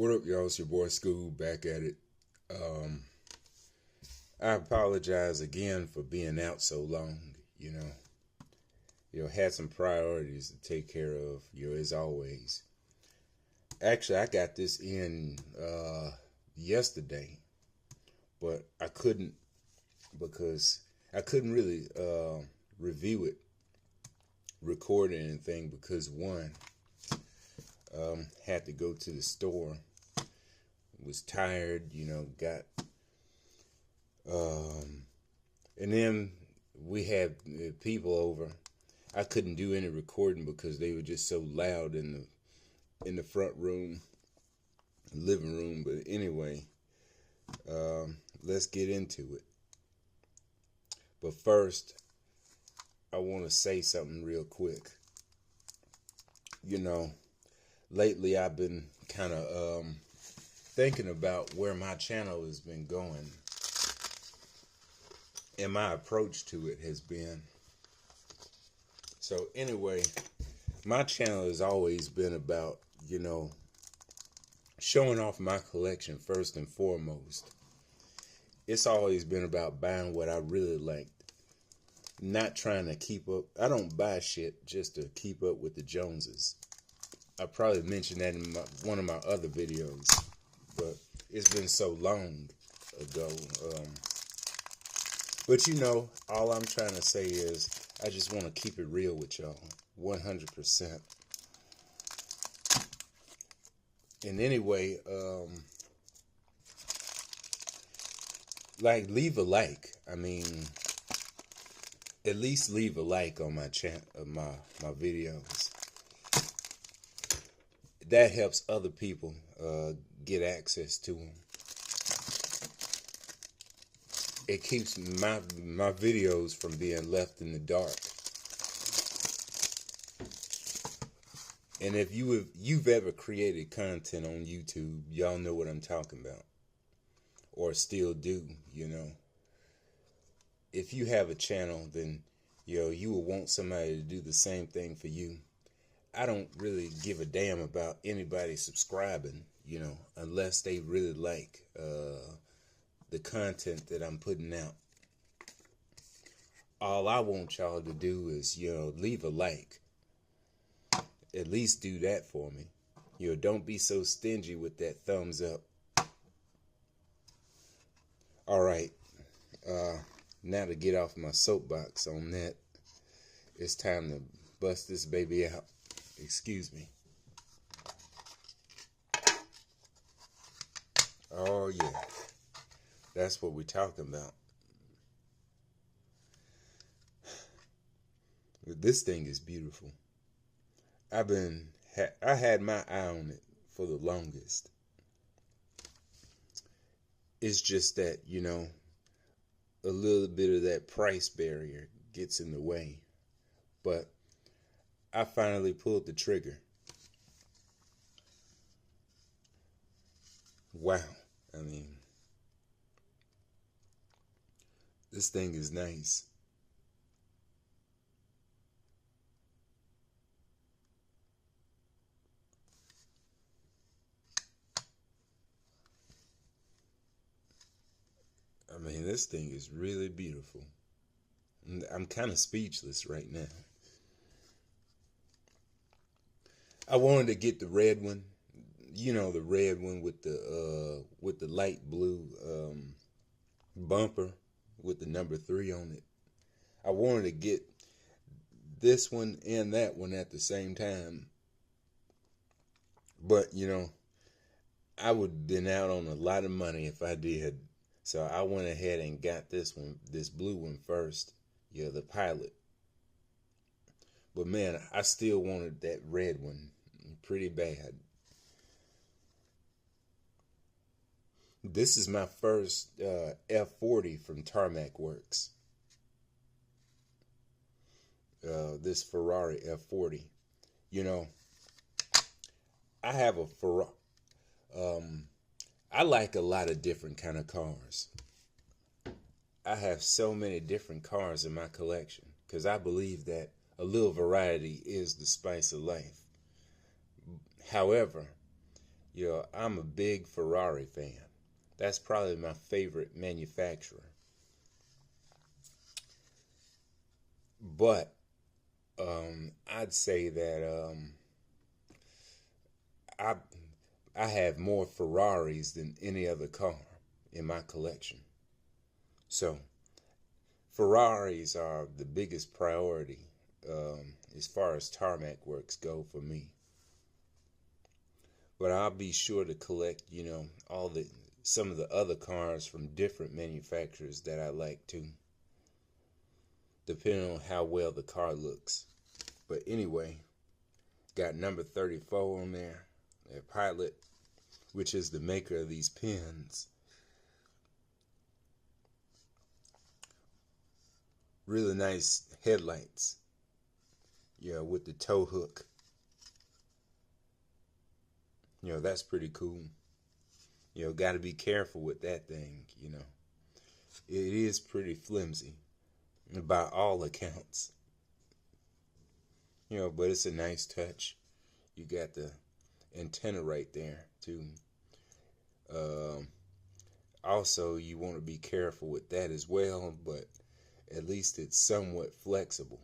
What up, y'all? It's your boy School back at it. Um, I apologize again for being out so long. Had some priorities to take care of. As always. Actually, I got this in yesterday, but I couldn't because I couldn't really review it, record anything because one, had to go to the store. Was tired, got and then we had people over. I couldn't do any recording because they were just so loud in the front room, living room. But anyway, let's get into it. But first, I want to say something real quick. Lately I've been kind of thinking about where my channel has been going, and my approach to it has been. So anyway, my channel has always been about, showing off my collection first and foremost. It's always been about buying what I really liked, not trying to keep up. I don't buy shit just to keep up with the Joneses. I probably mentioned that in one of my other videos, but it's been so long ago. But all I'm trying to say is I just want to keep it real with y'all, 100%. And anyway, leave a like. I mean, at least leave a like on my channel, my videos. That helps other people get access to them. It keeps my videos from being left in the dark. And if you've ever created content on YouTube, y'all know what I'm talking about, or still do. If you have a channel, then you will want somebody to do the same thing for you. I don't really give a damn about anybody subscribing, unless they really like the content that I'm putting out. All I want y'all to do is, leave a like. At least do that for me. Don't be so stingy with that thumbs up. All right. Now to get off my soapbox on that, it's time to bust this baby out. Excuse me. Oh yeah, that's what we're talking about. This thing is beautiful. I had my eye on it for the longest. It's just that, a little bit of that price barrier gets in the way. But I finally pulled the trigger. Wow. I mean, this thing is nice. I mean, this thing is really beautiful. I'm kind of speechless right now. I wanted to get the red one, the red one with the light blue bumper with the number 3 on it. I wanted to get this one and that one at the same time, but I would have been out on a lot of money if I did. So I went ahead and got this blue one first, the Pilot. But man, I still wanted that red one pretty bad. This is my first F40 from Tarmac Works. This Ferrari F40. I have a Ferrari. I like a lot of different kind of cars. I have so many different cars in my collection because I believe that a little variety is the spice of life. However, You know, I'm a big Ferrari fan. That's probably my favorite manufacturer. But I'd say that I I have more Ferraris than any other car in my collection. So Ferraris are the biggest priority as far as tarmac works go for me. But I'll be sure to collect, you know, all the some of the other cars from different manufacturers that I like too, depending on how well the car looks. But anyway, got number 34 on there, a Pilot, which is the maker of these pins. Really nice headlights, yeah, with the tow hook. You know, that's pretty cool. You know, got to be careful with that thing, you know. It is pretty flimsy by all accounts. You know, but it's a nice touch. You got the antenna right there, too. Um, Also, you want to be careful with that as well, but at least it's somewhat flexible.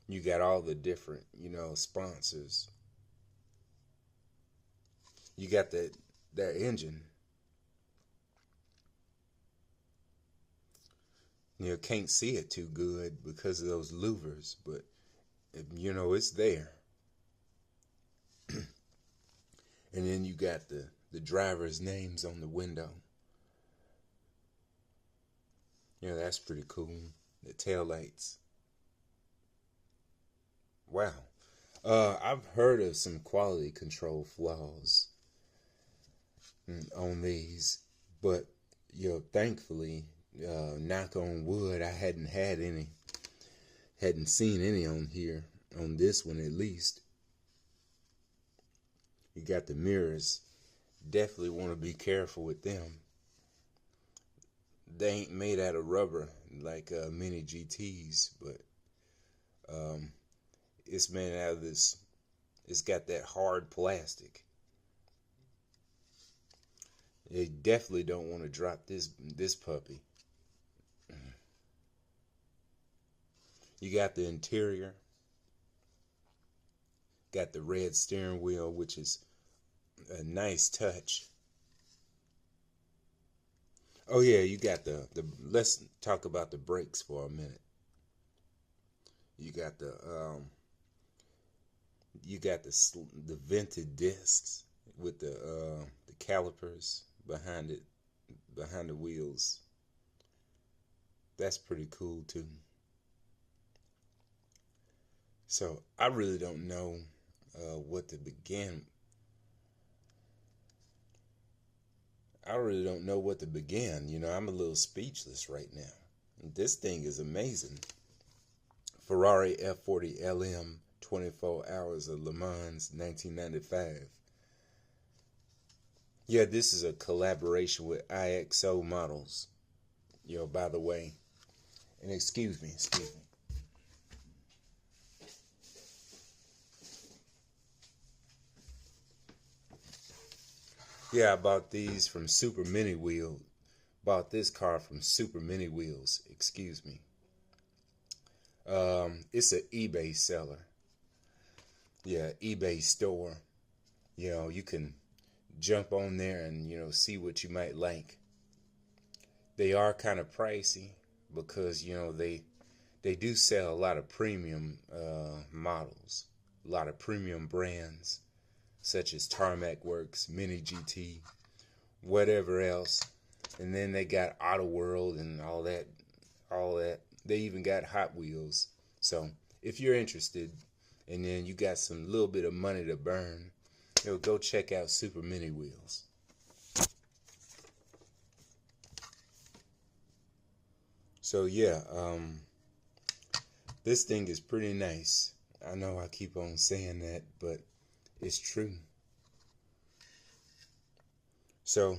You got all the different, you know, sponsors. You got that engine. You know, can't see it too good because of those louvers, but you know it's there. And then you got the driver's names on the window. You know, that's pretty cool. The tail lights. Wow. I've heard of some quality control flaws on these, but you know, thankfully, knock on wood, I hadn't seen any on here, on this one at least. You got the mirrors. Definitely want to be careful with them. They ain't made out of rubber like mini GTs, but it's made out of this. It's got that hard plastic. They definitely don't want to drop this puppy. You got the interior. Got the red steering wheel, which is a nice touch. Oh yeah, you got the let's talk about the brakes for a minute. You got the vented discs with the calipers behind it, behind the wheels. That's pretty cool too. So I really don't know what to begin. I really don't know what to begin. You know, I'm a little speechless right now. This thing is amazing. Ferrari F40 LM 24 Hours of Le Mans 1995. Yeah, this is a collaboration with IXO models. You know, by the way. And excuse me. Yeah, I bought these from Super Mini Wheels. Bought this car from Super Mini Wheels. Excuse me. It's an eBay seller. Yeah, eBay store. You know, you can jump on there and, you know, see what you might like. They are kind of pricey because, you know, they do sell a lot of premium models, a lot of premium brands such as Tarmac Works, Mini GT, whatever else. And then they got Auto World and all that. They even got Hot Wheels. So if you're interested, and then you got some little bit of money to burn, you know, go check out Super Mini Wheels. So yeah, this thing is pretty nice. I know I keep on saying that, but it's true. So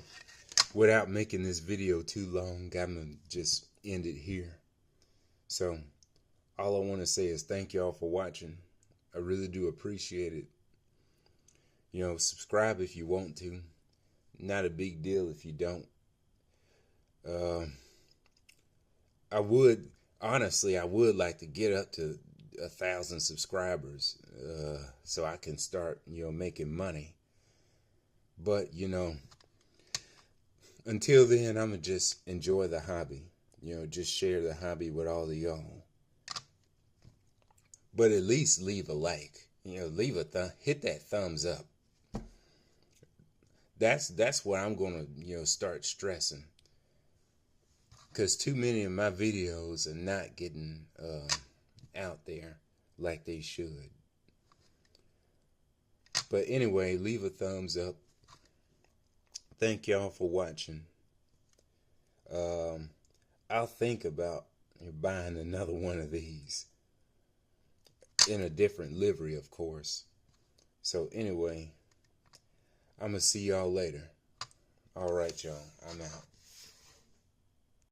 without making this video too long, I'm gonna just end it here. So all I want to say is thank y'all for watching. I really do appreciate it. Subscribe if you want to. Not a big deal if you don't. I would like to get up to 1,000 subscribers, so I can start, making money. But, until then, I'm going to just enjoy the hobby. Just share the hobby with all of y'all. But at least leave a like. Hit that thumbs up. That's what I'm going to, start stressing. Because too many of my videos are not getting out there like they should. But anyway, leave a thumbs up. Thank y'all for watching. I'll think about buying another one of these. In a different livery, of course. So anyway, I'm going to see y'all later. All right, y'all. I'm out.